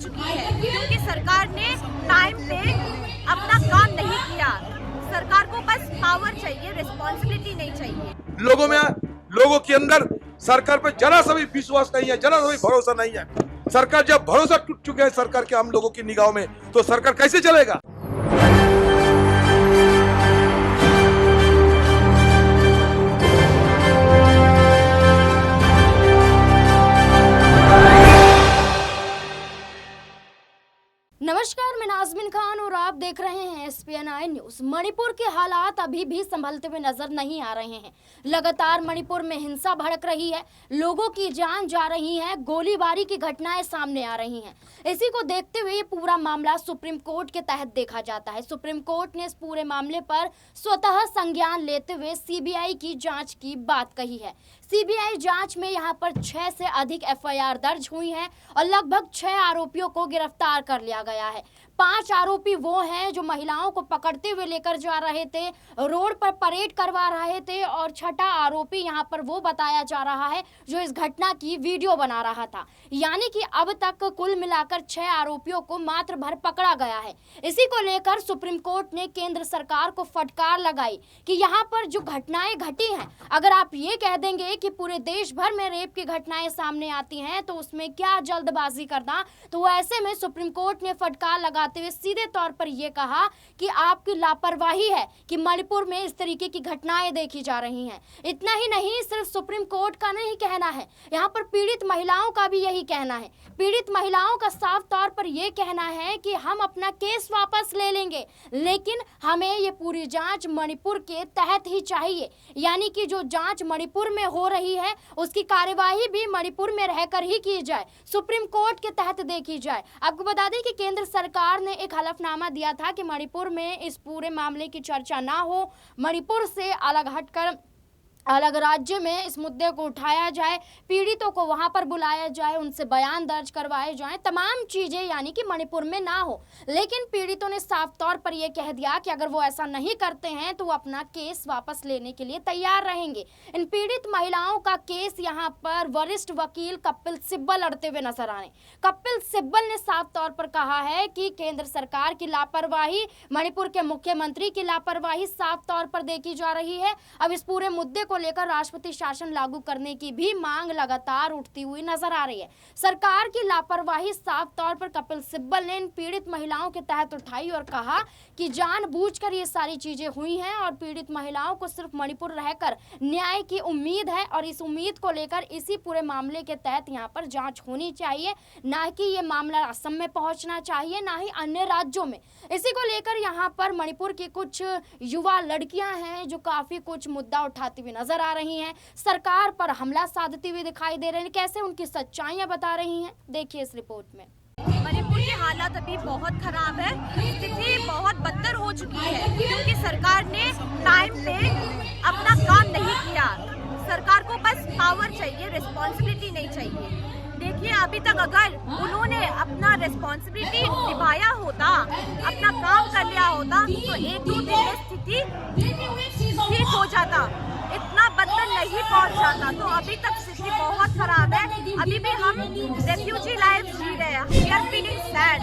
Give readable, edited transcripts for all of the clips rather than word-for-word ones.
चुकी है क्योंकि सरकार ने टाइम पे अपना काम नहीं किया। सरकार को बस पावर चाहिए, रिस्पॉन्सिबिलिटी नहीं चाहिए। लोगों के अंदर सरकार पे जरा सा भी विश्वास नहीं है, जरा सा भी भरोसा नहीं है। सरकार जब भरोसा टूट चुके हैं सरकार के हम लोगों की निगाहों में, तो सरकार कैसे चलेगा। नमस्कार, मैं नाज़मीन खान और आप देख रहे हैं SPNI न्यूज। मणिपुर के हालात अभी भी संभलते हुए नजर नहीं आ रहे हैं। लगातार मणिपुर में हिंसा भड़क रही है, लोगों की जान जा रही है, गोलीबारी की घटनाएं सामने आ रही हैं। इसी को देखते हुए ये पूरा मामला सुप्रीम कोर्ट के तहत देखा जाता है। सुप्रीम कोर्ट ने इस पूरे मामले पर स्वतः संज्ञान लेते हुए CBI की जांच की बात कही है। CBI जांच में यहाँ पर 6 से अधिक FIR दर्ज हुई है और लगभग 6 आरोपियों को गिरफ्तार कर लिया गया है। 5 आरोपी वो हैं जो महिलाओं को पकड़ते हुए लेकर जा रहे थे, रोड पर परेड करवा रहे थे, और 6ठा आरोपी यहाँ पर वो बताया जा रहा है जो इस घटना की वीडियो बना रहा था। यानी कि अब तक कुल मिलाकर 6 आरोपियों को मात्र भर पकड़ा गया है। इसी को लेकर सुप्रीम कोर्ट ने केंद्र सरकार को फटकार लगाई कि यहाँ पर जो घटनाएं घटी हैं, अगर आप ये कह देंगे कि पूरे देश भर में रेप की घटनाएं सामने आती हैं तो उसमें क्या जल्दबाजी करना। तो ऐसे में सुप्रीम कोर्ट ने फटकार लगाते हुए सीधे तौर पर यह कहा कि आपकी लापरवाही है कि मणिपुर में इस तरीके की घटनाएं देखी जा रही हैं। इतना ही नहीं, सिर्फ सुप्रीम कोर्ट का नहीं कहना है, यहाँ पर पीड़ित महिलाओं का भी यही कहना है। पीड़ित महिलाओं का साफ तौर पर यह कहना है कि हम अपना केस वापस ले लेंगे, लेकिन हमें ये पूरी जांच मणिपुर के तहत ही चाहिए। यानी कि जो जांच मणिपुर में हो रही है उसकी कार्यवाही भी मणिपुर में रहकर ही की जाए, सुप्रीम कोर्ट के तहत देखी जाए। आपको बता दें कि केंद्र सरकार ने एक हलफनामा दिया था कि मणिपुर में इस पूरे मामले की चर्चा ना हो, मणिपुर से अलग हटकर अलग राज्य में इस मुद्दे को उठाया जाए, पीड़ितों को वहां पर बुलाया जाए, उनसे बयान दर्ज करवाए जाएं, तमाम चीजें यानी कि मणिपुर में ना हो। लेकिन पीड़ितों ने साफ तौर पर यह कह दिया कि अगर वो ऐसा नहीं करते हैं तो वो अपना केस वापस लेने के लिए तैयार रहेंगे। इन पीड़ित महिलाओं का केस यहाँ पर वरिष्ठ वकील कपिल सिब्बल लड़ते हुए नजर आए। कपिल सिब्बल ने साफ तौर पर कहा है कि केंद्र सरकार की लापरवाही, मणिपुर के मुख्यमंत्री की लापरवाही साफ तौर पर देखी जा रही है। अब इस पूरे मुद्दे को लेकर राष्ट्रपति शासन लागू करने की भी मांग लगातार उठती हुई नजर आ रही है। सरकार की लापरवाही साफ तौर पर कपिल सिब्बल ने इन पीड़ित महिलाओं के तहत उठाई और कहा कि जानबूझकर ये सारी चीजें हुई हैं और पीड़ित महिलाओं को सिर्फ मणिपुर रहकर न्याय की उम्मीद है और इस उम्मीद को लेकर इसी पूरे मामले के तहत यहाँ पर जांच होनी चाहिए, ना कि ये मामला असम में पहुंचना चाहिए, ना ही अन्य राज्यों में। इसी को लेकर यहाँ पर मणिपुर की कुछ युवा लड़कियां हैं जो काफी कुछ मुद्दा उठाती हुई नजर आ रही हैं, सरकार पर हमला साधती हुई दिखाई दे रहे हैं। कैसे उनकी सच्चाइयां बता रही हैं, देखिए इस रिपोर्ट में। मणिपुर के हालात अभी बहुत खराब है, स्थिति बहुत बदतर हो चुकी है क्योंकि सरकार ने टाइम पे अपना काम नहीं किया। सरकार को बस पावर चाहिए, रिस्पॉन्सिबिलिटी नहीं चाहिए। देखिए, अभी तक अगर उन्होंने अपना रिस्पॉन्सिबिलिटी निभाया होता, अपना काम कर लिया होता तो 1-2 दिन में स्थिति ठीक हो जाता, इतना बदतर नहीं पहुंच जाता। तो अभी तक स्थिति बहुत खराब है। अभी भी हम रेफ्यूजी लाइफ जी रहे हैं। We are feeling sad.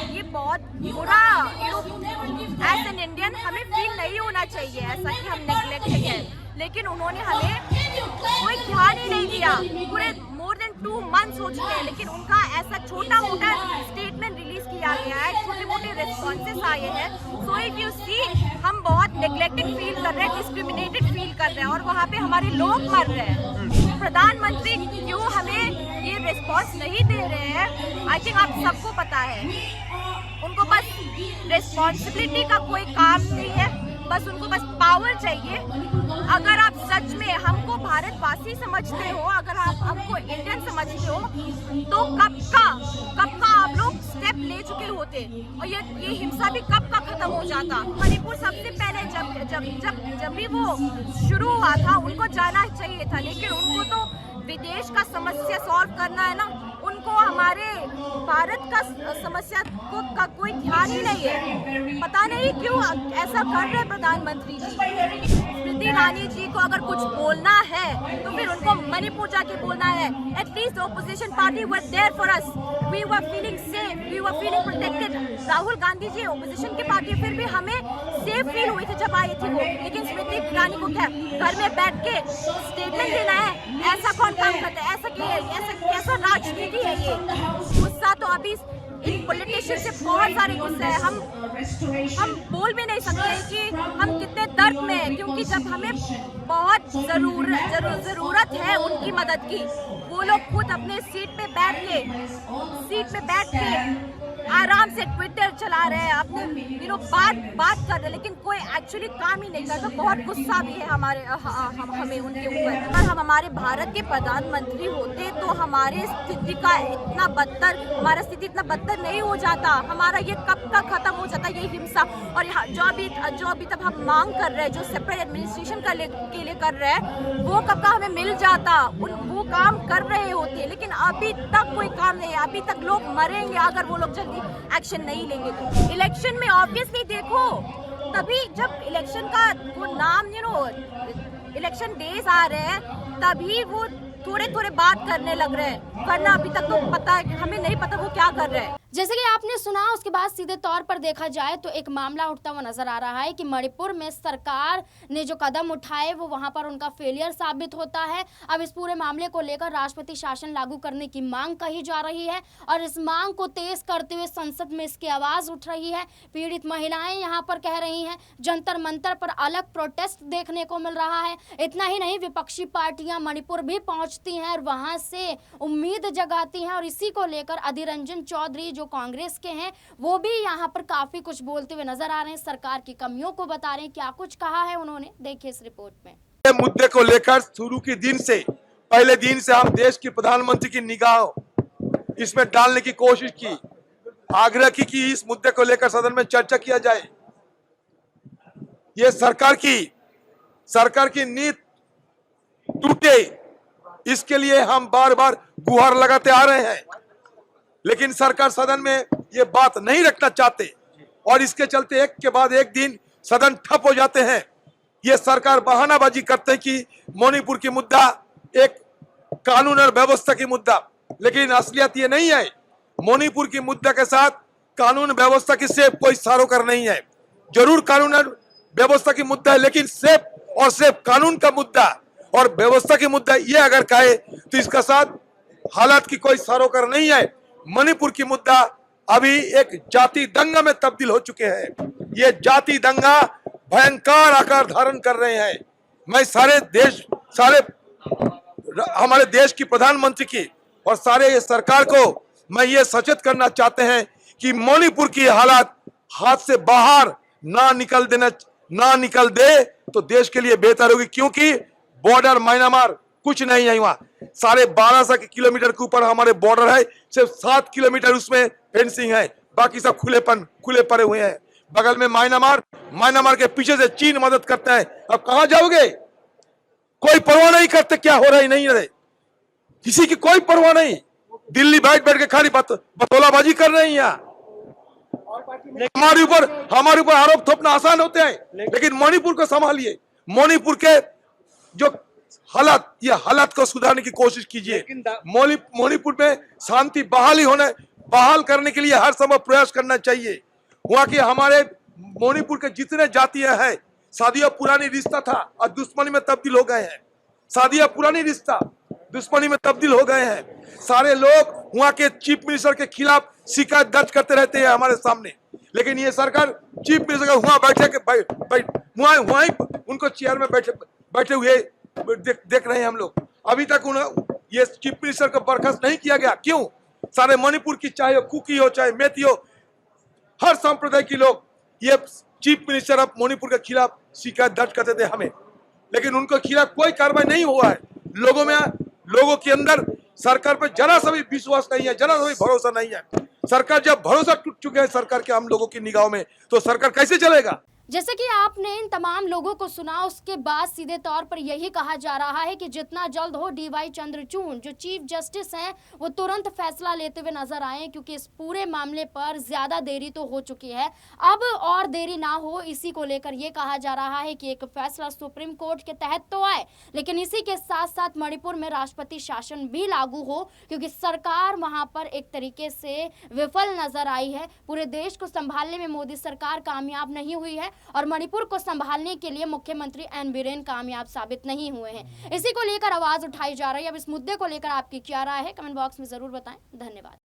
ये बहुत बुरा, एज एन इंडियन हमें फील नहीं होना चाहिए ऐसा कि हम नेग्लेक्टेड है, लेकिन उन्होंने हमें कोई ध्यान ही नहीं दिया। पूरे मोर देन 2 मंथ्स हो चुके हैं, लेकिन उनका ऐसा छोटा मोटा स्टेटमेंट रिलीज किया गया है, छोटे मोटे रिस्पॉन्सेस आए हैं। सो इफ यू सी, हम बहुत नेग्लेक्टेड फील कर रहे हैं, डिस्क्रिमिनेटेड फील कर रहे हैं और वहाँ पे हमारे लोग मर रहे हैं। प्रधानमंत्री क्यों हमें ये रिस्पॉन्स नहीं दे रहे हैं, आई थिंक आप सबको पता है। उनको बस रिस्पॉन्सिबिलिटी का कोई काम नहीं है, बस उनको बस पावर चाहिए। अगर आप सच में हमको भारतवासी समझते हो, अगर आप हमको इंडियन समझते हो, तो कब का आप लोग स्टेप ले चुके होते और ये हिंसा भी कब का खत्म हो जाता। मणिपुर सबसे पहले जब भी वो शुरू हुआ था उनको जाना चाहिए था, लेकिन उनको तो विदेश का समस्या सॉल्व करना है ना, उनको हमारे भारत का समस्या का कोई ध्यान ही नहीं है। पता नहीं क्यों ऐसा कर रहे प्रधानमंत्री जी। स्मृति ईरानी जी को अगर कुछ बोलना है तो फिर उनको मणिपुर जाके बोलना है। At least opposition party were there for us, we were feeling safe, we were feeling protected. Rahul Gandhi ji opposition की पार्टी है, फिर भी हमें सेफ फील हुई थी जब आई थी वो। लेकिन स्मृति ईरानी को क्या घर में बैठ के स्टेटमेंट देना है? ऐसा कौन काम करता है? ऐसा कैसा राजनीति है ये? गुस्सा तो अभी इन पॉलिटिशियन से बहुत सारे गुस्से है। हम बोल भी नहीं सकते कि हम कितने दर्द में हैं, क्योंकि जब हमें बहुत जरूरत है उनकी मदद की, वो लोग खुद अपने सीट पे बैठ के आराम से ट्विटर चला रहे हैं, अपने बात कर रहे हैं, लेकिन कोई एक्चुअली काम ही नहीं करता। तो बहुत गुस्सा भी है हमें उनके ऊपर। अगर हम हमारे भारत के प्रधानमंत्री होते तो हमारी स्थिति इतना बदतर नहीं हो जाता। हमारा ये कब तक खत्म हो जाता ये हिंसा। और जो अभी तक हम मांग कर रहे हैं, जो सेपरेट एडमिनिस्ट्रेशन के लिए कर रहे हैं, वो कब का हमें मिल जाता। वो काम कर रहे होते, लेकिन अभी तक कोई काम नहीं है। अभी तक लोग मरेंगे अगर वो लोग जल्दी एक्शन नहीं लेंगे तो। इलेक्शन में ऑब्वियसली देखो, तभी जब इलेक्शन का वो नाम इलेक्शन डेज आ रहे हैं, तभी वो थोड़े बात करने लग रहे हैं, वरना अभी तक तो पता है, हमें नहीं पता वो क्या कर रहे हैं। जैसे कि आपने सुना, उसके बाद सीधे तौर पर देखा जाए तो एक मामला उठता हुआ नजर आ रहा है कि मणिपुर में सरकार ने जो कदम उठाए वो वहां पर उनका फेलियर साबित होता है। अब इस पूरे मामले को लेकर राष्ट्रपति शासन लागू करने की मांग कही जा रही है और इस मांग को तेज करते हुए संसद में इसकी आवाज उठ रही है। पीड़ित महिलाएं यहाँ पर कह रही हैं, जंतर मंतर पर अलग प्रोटेस्ट देखने को मिल रहा है। इतना ही नहीं, विपक्षी पार्टियां मणिपुर भी पहुंचती हैं और वहां से उम्मीद जगाती हैं। और इसी को लेकर अधीर रंजन चौधरी जो कांग्रेस के हैं, वो भी यहाँ पर काफी कुछ बोलते हुए नजर आ रहे हैं, सरकार की कमियों को बता रहे हैं। क्या कुछ कहा है उन्होंने, देखिए इस रिपोर्ट में। मुद्दे को लेकर शुरू के पहले दिन से हम देश के प्रधानमंत्री की निगाह इसमें डालने की कोशिश की, आग्रह की कि इस मुद्दे को लेकर सदन में चर्चा किया जाए। ये सरकार की नीति टूटे, इसके लिए हम बार बार गुहार लगाते आ रहे हैं, लेकिन सरकार सदन में ये बात नहीं रखना चाहते और इसके चलते एक के बाद एक दिन सदन ठप हो जाते हैं। ये सरकार बहानाबाजी करते हैं कि मणिपुर की मुद्दा एक कानून और व्यवस्था की मुद्दा, लेकिन असलियत ये नहीं है। मणिपुर की मुद्दा के साथ कानून व्यवस्था की सिर्फ कोई सरोकार नहीं है। जरूर कानून और व्यवस्था की मुद्दा है, लेकिन सिर्फ कानून का मुद्दा और व्यवस्था की मुद्दा ये अगर कहे तो इसका साथ हालात की कोई सरोकार नहीं है। मणिपुर की मुद्दा अभी एक जाति दंगा में तब्दील हो चुके हैं। ये जाति दंगा भयंकर आकार धारण कर रहे हैं। मैं हमारे देश की प्रधानमंत्री की और सारे सरकार को मैं ये सचेत करना चाहते हैं कि मणिपुर की हालात हाथ से बाहर ना निकल दे तो देश के लिए बेहतर होगी, क्योंकि बॉर्डर म्यांमार कुछ नहीं है। वहां 12.5 किलोमीटर के ऊपर हमारे बॉर्डर है, सिर्फ 7 किलोमीटर उसमें फेंसिंग है, बाकी सब खुले पड़े हुए हैं। बगल में म्यांमार के पीछे से चीन मदद करता है। अब कहां जाओगे? कोई परवाह नहीं करते क्या हो रहा है, नहीं रहे किसी की कोई परवाह नहीं। दिल्ली बैठ के खाली बतौलाबाजी कर रहे हैं। यहाँ हमारे ऊपर आरोप थोपना आसान होते हैं, लेकिन मणिपुर को संभालिए। मणिपुर के जो हालात को सुधारने की कोशिश कीजिए। मणिपुर में शांति बहाल करने के लिए हर संभव प्रयास करना चाहिए। वहां के हमारे मणिपुर के जितने जातियां हैं, शादियां पुरानी रिश्ता था और दुश्मनी में तब्दील हो गए हैं। शादियां पुरानी रिश्ता दुश्मनी में तब्दील हो गए हैं। सारे लोग वहां के चीफ मिनिस्टर के खिलाफ शिकायत दर्ज करते रहते हैं हमारे सामने, लेकिन ये सरकार चीफ मिनिस्टर वहां उनको चेयर में बैठे हुए देख रहे हैं हम लोग। अभी तक ये चीफ मिनिस्टर को बर्खास्त नहीं किया गया। क्यों? सारे मणिपुर की, चाहे कुकी हो चाहे मेती हो, हर संप्रदाय के लोग ये चीफ मिनिस्टर ऑफ मणिपुर के खिलाफ शिकायत दर्ज करते थे हमें, लेकिन उनके खिलाफ कोई कार्रवाई नहीं हुआ है। लोगों के अंदर सरकार पर जरा सा भी विश्वास नहीं है, जरा सा भी भरोसा नहीं है। सरकार जब भरोसा टूट चुके हैं सरकार के हम लोगों की निगाहों में, तो सरकार कैसे चलेगा? जैसे कि आपने इन तमाम लोगों को सुना, उसके बाद सीधे तौर पर यही कहा जा रहा है कि जितना जल्द हो डीवाई चंद्रचूड़ जो चीफ जस्टिस हैं वो तुरंत फैसला लेते हुए नजर आए, क्योंकि इस पूरे मामले पर ज्यादा देरी तो हो चुकी है, अब और देरी ना हो। इसी को लेकर ये कहा जा रहा है कि एक फैसला सुप्रीम कोर्ट के तहत तो आए, लेकिन इसी के साथ साथ मणिपुर में राष्ट्रपति शासन भी लागू हो, क्योंकि सरकार वहां पर एक तरीके से विफल नजर आई है। पूरे देश को संभालने में मोदी सरकार कामयाब नहीं हुई है और मणिपुर को संभालने के लिए मुख्यमंत्री एन बीरेन कामयाब साबित नहीं हुए हैं। इसी को लेकर आवाज उठाई जा रही है। अब इस मुद्दे को लेकर आपकी क्या राय है, कमेंट बॉक्स में जरूर बताएं। धन्यवाद।